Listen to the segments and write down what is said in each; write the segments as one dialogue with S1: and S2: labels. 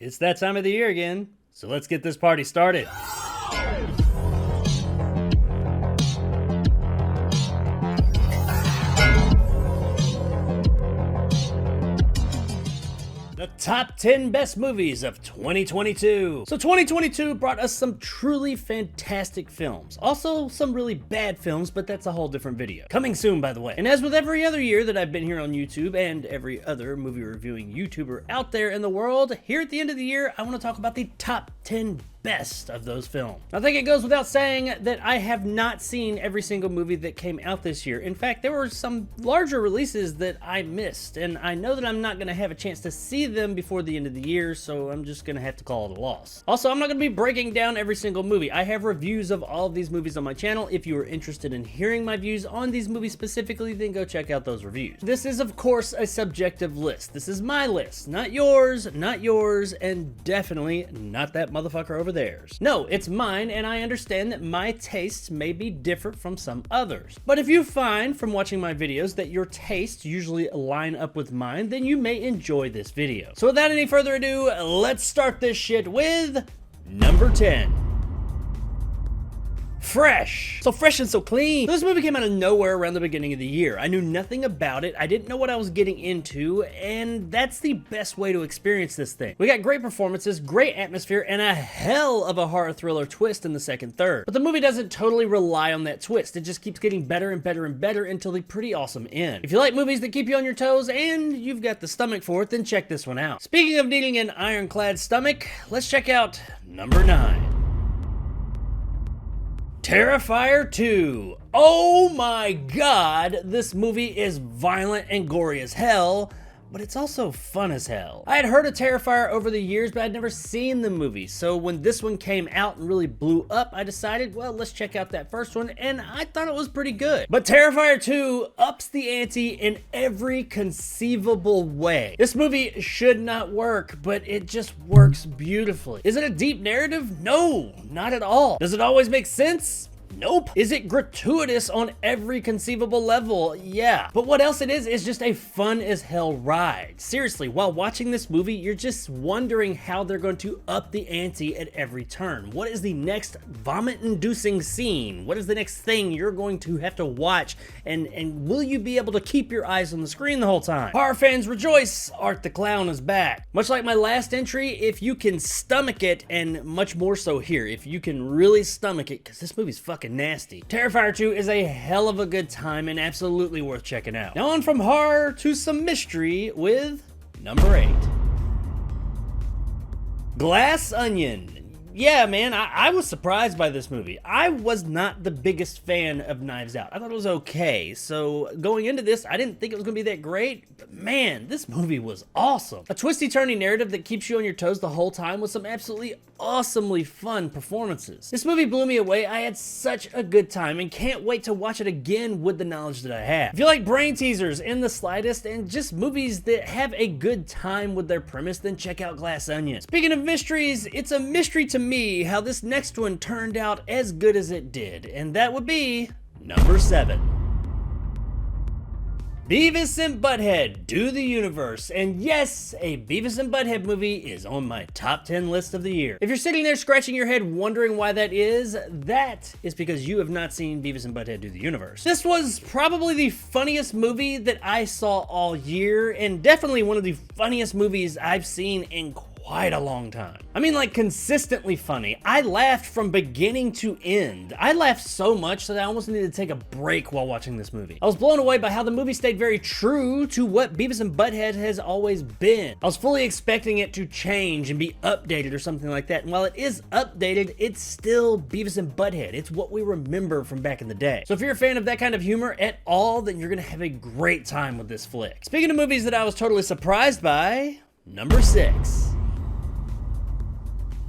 S1: It's that time of the year again, so let's get this party started. The top 10 best movies of 2022. So 2022 brought us some truly fantastic films. Also some really bad films, but that's a whole different video. Coming soon, by the way. And as with every other year that I've been here on YouTube and every other movie reviewing YouTuber out there in the world, here at the end of the year, I want to talk about the top 10 best of those films. I think it goes without saying that I have not seen every single movie that came out this year. In fact, there were some larger releases that I missed, and I know that I'm not going to have a chance to see them before the end of the year, so I'm just going to have to call it a loss. Also, I'm not going to be breaking down every single movie. I have reviews of all of these movies on my channel. If you are interested in hearing my views on these movies specifically, then go check out those reviews. This is, of course, a subjective list. This is my list, not yours, and definitely not that motherfucker over theirs. No, it's mine, and I understand that my tastes may be different from some others. But if you find from watching my videos that your tastes usually line up with mine, then you may enjoy this video. So without any further ado, let's start this shit with number 10. Fresh. So fresh and so clean. This movie came out of nowhere around the beginning of the year. I knew nothing about it. I didn't know what I was getting into, and that's the best way to experience this thing. We got great performances, great atmosphere, and a hell of a horror thriller twist in the second third. But the movie doesn't totally rely on that twist. It just keeps getting better and better and better until the pretty awesome end. If you like movies that keep you on your toes and you've got the stomach for it, then check this one out. Speaking of needing an ironclad stomach, let's check out number 9. Terrifier 2. Oh my god, this movie is violent and gory as hell, but it's also fun as hell. I had heard of Terrifier over the years, but I'd never seen the movie, so when this one came out and really blew up, I decided, well, let's check out that first one, and I thought it was pretty good. But Terrifier 2 ups the ante in every conceivable way. This movie should not work, but it just works beautifully. Is it a deep narrative? No, not at all. Does it always make sense? Nope. Is it gratuitous on every conceivable level? Yeah. But what else it is just a fun as hell ride. Seriously, while watching this movie, you're just wondering how they're going to up the ante at every turn. What is the next vomit-inducing scene? What is the next thing you're going to have to watch? And will you be able to keep your eyes on the screen the whole time? Horror fans rejoice! Art the Clown is back. Much like my last entry, if you can stomach it, and much more so here, if you can really stomach it, because this movie's fucking nasty. Terrifier 2 is a hell of a good time and absolutely worth checking out. Now on from horror to some mystery with number 8. Glass Onion. Yeah, man, I was surprised by this movie. I was not the biggest fan of Knives Out. I thought it was okay. So going into this, I didn't think it was going to be that great. But man, this movie was awesome. A twisty-turny narrative that keeps you on your toes the whole time with some absolutely awesomely fun performances. This movie blew me away. I had such a good time and can't wait to watch it again with the knowledge that I have. If you like brain teasers in the slightest and just movies that have a good time with their premise, then check out Glass Onion. Speaking of mysteries, it's a mystery to me how this next one turned out as good as it did, and that would be number 7. Beavis and Butthead Do the Universe. And yes, a Beavis and Butthead movie is on my top 10 list of the year. If you're sitting there scratching your head wondering why that is because you have not seen Beavis and Butthead Do the Universe. This was probably the funniest movie that I saw all year, and definitely one of the funniest movies I've seen in quite a long time. I mean, like, consistently funny. I laughed from beginning to end. I laughed so much that I almost needed to take a break while watching this movie. I was blown away by how the movie stayed very true to what Beavis and Butthead has always been. I was fully expecting it to change and be updated or something like that, and while it is updated, it's still Beavis and Butthead. It's what we remember from back in the day. So if you're a fan of that kind of humor at all, then you're gonna have a great time with this flick. Speaking of movies that I was totally surprised by, number 6.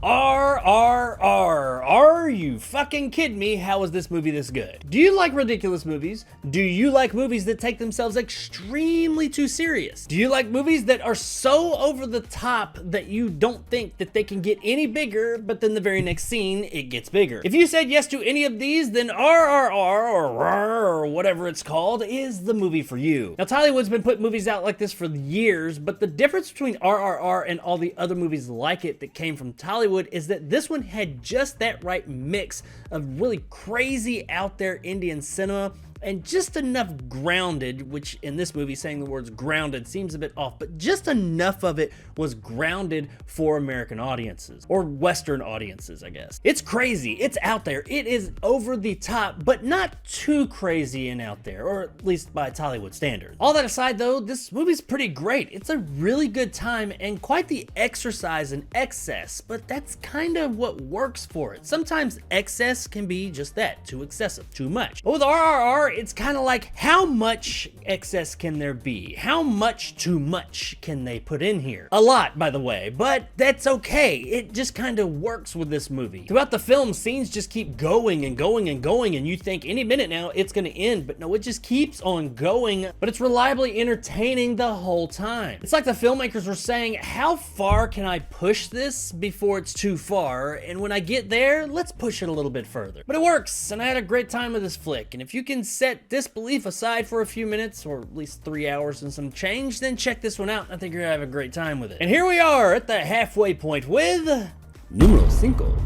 S1: RRR. Are you fucking kidding me? How is this movie this good? Do you like ridiculous movies? Do you like movies that take themselves extremely too serious? Do you like movies that are so over the top that you don't think that they can get any bigger, but then the very next scene, it gets bigger? If you said yes to any of these, then RRR or whatever it's called is the movie for you. Now, Tollywood's been putting movies out like this for years, but the difference between RRR and all the other movies like it that came from Tollywood is that this one had just that right mix of really crazy out there Indian cinema and just enough grounded, which in this movie saying the words grounded seems a bit off, but just enough of it was grounded for American audiences, or Western audiences, I guess. It's crazy, it's out there, it is over the top, but not too crazy and out there, or at least by Tollywood standards. All that aside though, this movie's pretty great. It's a really good time and quite the exercise in excess, but that's kind of what works for it. Sometimes excess can be just that, too excessive, too much. But with RRR, it's kind of like, how much excess can there be? How much too much can they put in here? A lot, by the way, but that's okay. It just kind of works with this movie. Throughout the film, scenes just keep going and going and going, and you think any minute now it's gonna end, but no, it just keeps on going, but it's reliably entertaining the whole time. It's like the filmmakers were saying, how far can I push this before it's too far? And when I get there, let's push it a little bit further. But it works, and I had a great time with this flick, and if you can set disbelief aside for a few minutes, or at least 3 hours and some change, then check this one out. I think you're gonna have a great time with it. And here we are at the halfway point with Numero 5.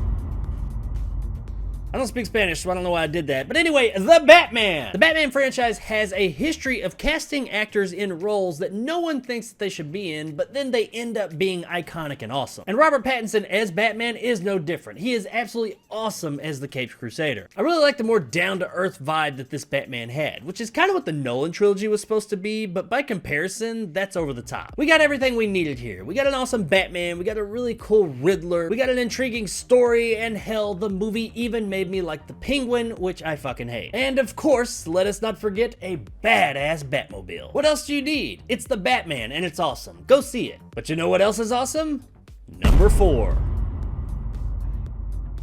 S1: I don't speak Spanish, so I don't know why I did that. But anyway, The Batman. The Batman franchise has a history of casting actors in roles that no one thinks that they should be in, but then they end up being iconic and awesome. And Robert Pattinson as Batman is no different. He is absolutely awesome as the Caped Crusader. I really like the more down-to-earth vibe that this Batman had, which is kind of what the Nolan trilogy was supposed to be, but by comparison, that's over the top. We got everything we needed here. We got an awesome Batman, we got a really cool Riddler, we got an intriguing story, and hell, the movie even made me like the Penguin, which I fucking hate. And of course, let us not forget a badass Batmobile. What else do you need? It's the Batman and it's awesome. Go see it. But you know what else is awesome? Number 4.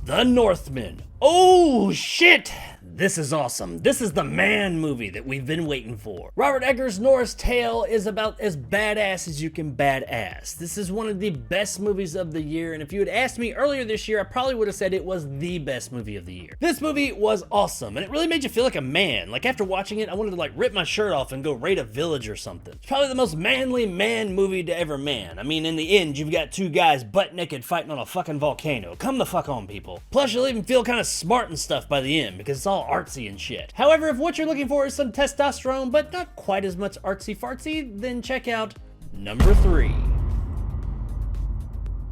S1: The Northman. Oh shit! This is awesome. This is the man movie that we've been waiting for. Robert Eggers' Norse Tale is about as badass as you can badass. This is one of the best movies of the year, and if you had asked me earlier this year, I probably would have said it was the best movie of the year. This movie was awesome, and it really made you feel like a man. Like after watching it, I wanted to like rip my shirt off and go raid a village or something. It's probably the most manly man movie to ever man. I mean, in the end, you've got two guys butt naked fighting on a fucking volcano. Come the fuck on, people. Plus, you'll even feel kind of smart and stuff by the end, because it's all artsy and shit. However, if what you're looking for is some testosterone, but not quite as much artsy-fartsy, then check out number 3.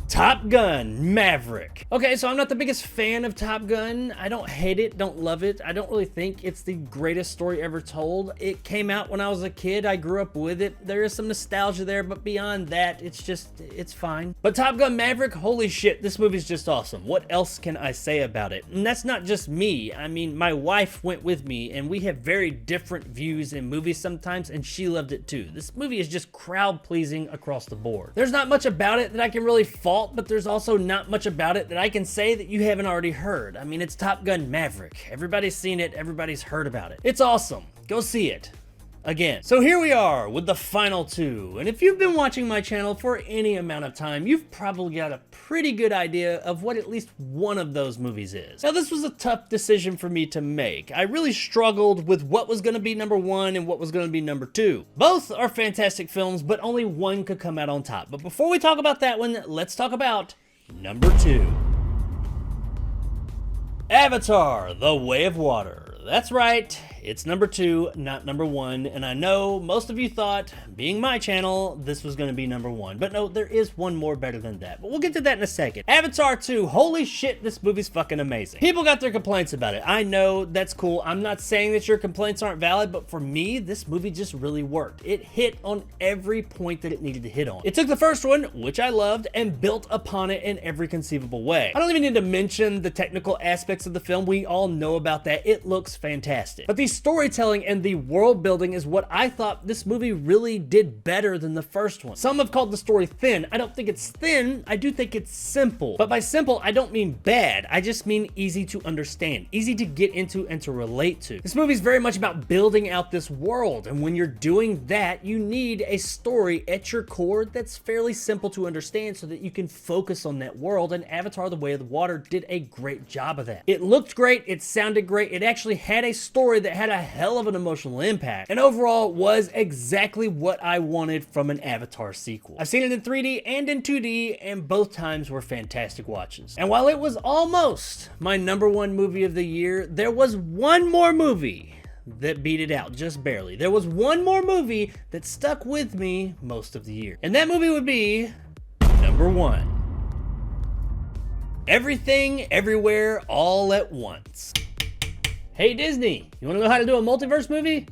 S1: Top Gun Maverick. Okay, so I'm not the biggest fan of Top Gun. I don't hate it, don't love it. I don't really think it's the greatest story ever told. It came out when I was a kid. I grew up with it. There is some nostalgia there, but beyond that, it's fine. But Top Gun Maverick, holy shit, this movie's just awesome. What else can I say about it? And that's not just me. I mean, my wife went with me, and we have very different views in movies sometimes, and she loved it too. This movie is just crowd-pleasing across the board. There's not much about it that I can really fault, but there's also not much about it that I can say that you haven't already heard. I mean, it's Top Gun Maverick. Everybody's seen it, everybody's heard about it. It's awesome. Go see it. Again. So here we are with the final 2, and if you've been watching my channel for any amount of time, you've probably got a pretty good idea of what at least one of those movies is. Now, this was a tough decision for me to make. I really struggled with what was going to be number 1 and what was going to be number 2. Both are fantastic films, but only one could come out on top. But before we talk about that one, let's talk about number 2. Avatar: The Way of Water. That's right, it's number 2, not number 1, and I know most of you thought, being my channel, this was going to be number 1, but no, there is one more better than that, but we'll get to that in a second. Avatar 2, holy shit, this movie's fucking amazing. People got their complaints about it. I know, that's cool. I'm not saying that your complaints aren't valid, but for me, this movie just really worked. It hit on every point that it needed to hit on. It took the first one, which I loved, and built upon it in every conceivable way. I don't even need to mention the technical aspects of the film. We all know about that. It looks fantastic. But the storytelling and the world building is what I thought this movie really did better than the first one. Some have called the story thin. I don't think it's thin, I do think it's simple. But by simple, I don't mean bad, I just mean easy to understand, easy to get into and to relate to. This movie is very much about building out this world, and when you're doing that, you need a story at your core that's fairly simple to understand so that you can focus on that world, and Avatar: The Way of the Water did a great job of that. It looked great, it sounded great, it actually had a story that had a hell of an emotional impact, and overall was exactly what I wanted from an Avatar sequel. I've seen it in 3D and in 2D, and both times were fantastic watches. And while it was almost my #1 movie of the year, there was one more movie that beat it out, just barely. There was one more movie that stuck with me most of the year. And that movie would be #1. Everything, Everywhere, All at Once. Hey Disney, you wanna know how to do a multiverse movie?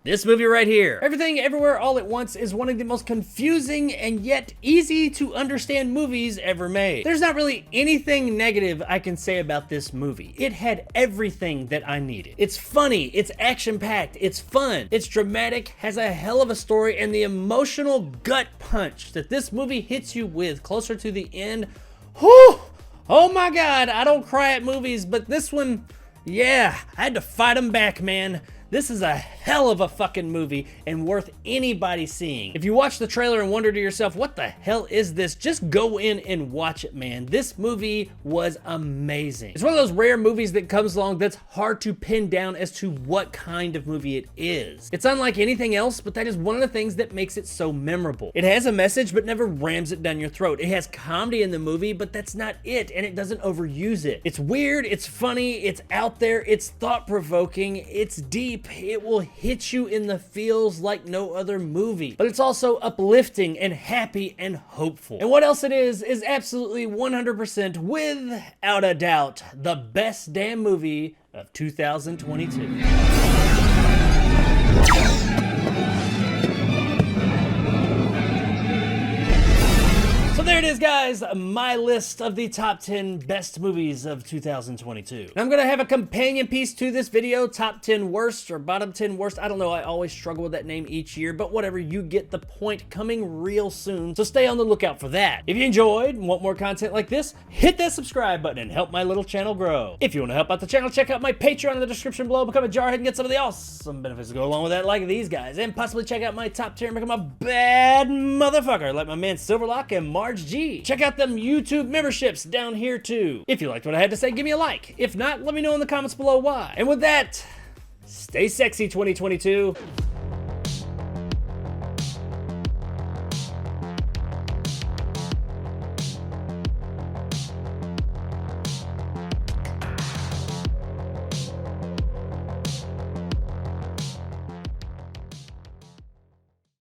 S1: This movie right here. Everything Everywhere All at Once is one of the most confusing and yet easy to understand movies ever made. There's not really anything negative I can say about this movie. It had everything that I needed. It's funny, it's action-packed, it's fun, it's dramatic, has a hell of a story, and the emotional gut punch that this movie hits you with closer to the end, whew, oh my God, I don't cry at movies, but this one, yeah, I had to fight them back, man. This is a hell of a fucking movie and worth anybody seeing. If you watch the trailer and wonder to yourself, what the hell is this? Just go in and watch it, man. This movie was amazing. It's one of those rare movies that comes along that's hard to pin down as to what kind of movie it is. It's unlike anything else, but that is one of the things that makes it so memorable. It has a message, but never rams it down your throat. It has comedy in the movie, but that's not it, and it doesn't overuse it. It's weird, it's funny, it's out there, it's thought-provoking, it's deep. It will hit you in the feels like no other movie, but it's also uplifting and happy and hopeful. And what else it is absolutely 100% without a doubt the best damn movie of 2022. So there it is, guys, my list of the top 10 best movies of 2022. And I'm gonna have a companion piece to this video, top 10 worst or bottom 10 worst. I don't know, I always struggle with that name each year, but whatever, you get the point, coming real soon. So stay on the lookout for that. If you enjoyed and want more content like this, hit that subscribe button and help my little channel grow. If you wanna help out the channel, check out my Patreon in the description below, become a jarhead and get some of the awesome benefits to go along with that, like these guys, and possibly check out my top tier and become a bad motherfucker like my man Silverlock and Marge G. Check out them YouTube memberships down here too. If you liked what I had to say, give me a like. If not, let me know in the comments below why. And with that, stay sexy 2022.